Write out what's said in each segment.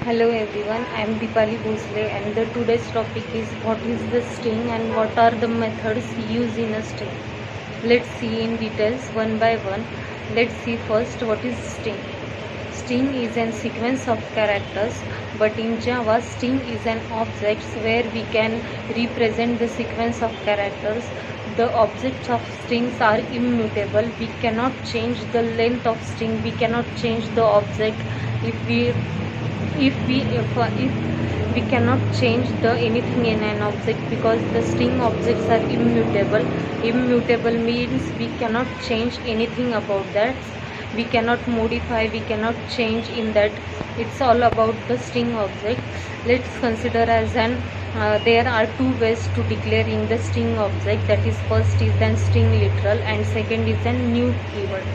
Hello everyone, I am Deepali Bhosle and the today's topic is what is the string and what are the methods used in a string. Let's see in details one by one. Let's see first what is string. String is a sequence of characters, but in Java string is an object where we can represent the sequence of characters. The objects of strings are immutable. We cannot change the length of string. We cannot change the object if we cannot change the anything in an object, because the string objects are immutable means we cannot change anything about that. We cannot modify, we cannot change in that. It's all about the string object. Let's consider as an there are two ways to declaring the string object. That is, first is an string literal and second is a new keyword.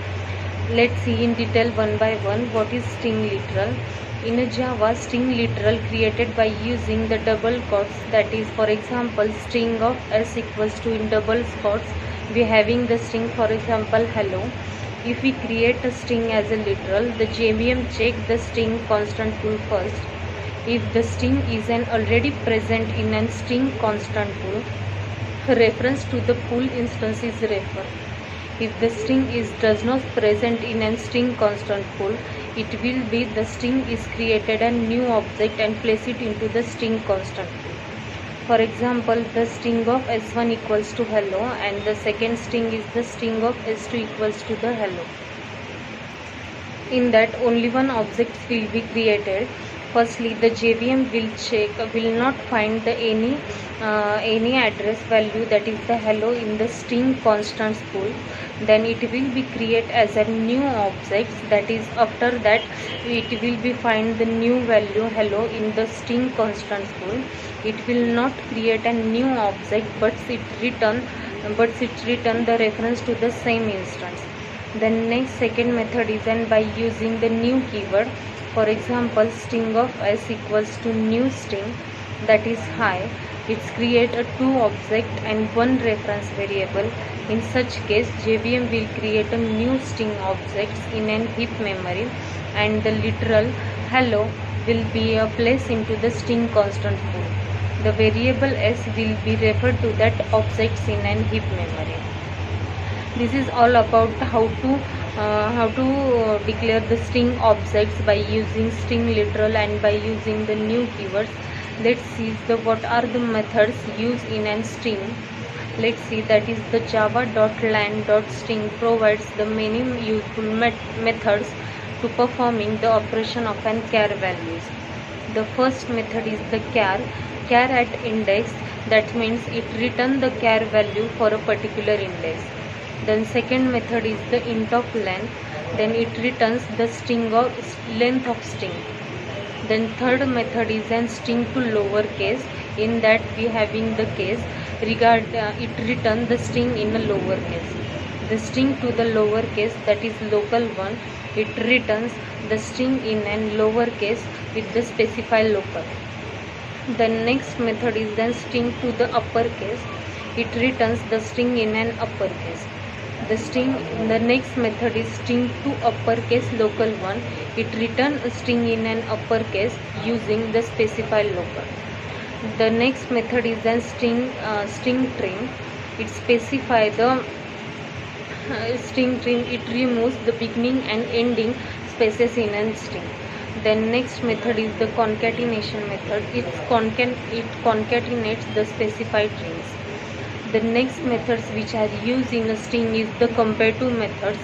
Let's see in detail one by one what is string literal. In a Java, string literal created by using the double quotes, that is, for example, string of s equals to, in double quotes we having the string, for example, hello. If we create a string as a literal, the JVM check the string constant pool first. If the string is an already present in a string constant pool, reference to the pool instance is refer. If the string does not present in a string constant pool, it will be the string is created a new object and place it into the string constant pool. For example, the string of s1 equals to hello and the second string is the string of s2 equals to the hello. In that, only one object will be created. Firstly, the JVM will not find any address value, that is the hello, in the string constants pool. Then it will be create as a new object, that is, after that it will be find the new value hello in the string constants pool. It will not create a new object, but it return the reference to the same instance. The next second method is by using the new keyword. For example, string of s equals to new string, that is hi. It's create a two object and one reference variable. In such case, JVM will create a new string objects in an heap memory, and the literal hello will be placed into the string constant pool. The variable s will be referred to that objects in an heap memory. This is all about how to declare the string objects by using string literal and by using the new keywords. Let's see what are the methods used in an string. Let's see, that is the java.land.string provides the many useful methods to performing the operation of an char values. The first method is the char at index, that means it return the char value for a particular index. Then second method is the int of length, then it returns the string of length of string. Then third method is an string to lowercase, in that we having the case it return the string in a lowercase. The string to the lowercase, that is local one, it returns the string in an lowercase with the specified local. The next method is then string to the uppercase, it returns the string in an uppercase. The next method is string to uppercase local one, it returns a string in an uppercase using the specified local. The next method is then string trim, it specify the string trim, it removes the beginning and ending spaces in a string. Then next method is the concatenation method, it concatenates the specified strings. The next methods which are used in a string is the compare to methods.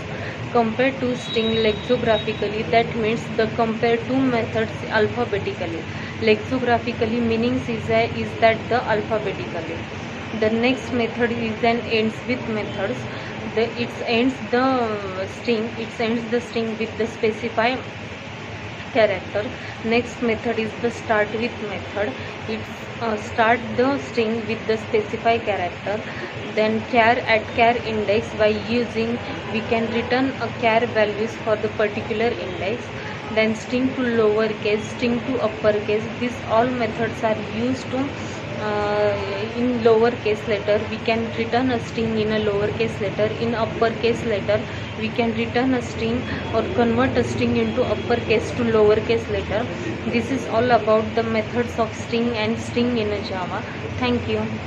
Compare to string lexicographically, that means the compare to methods alphabetically. Lexicographically meanings is that the alphabetically. The next method is an ends with methods. It ends the string with the specified character. Next method is the start with method, it start the string with the specified character. Then char at char index, by using we can return a char values for the particular index. Then string to lowercase, string to uppercase, these all methods are used to in lowercase letter, we can return a string in a lowercase letter. In uppercase letter, we can return a string or convert a string into uppercase to lowercase letter. This is all about the methods of string and string in a Java. Thank you.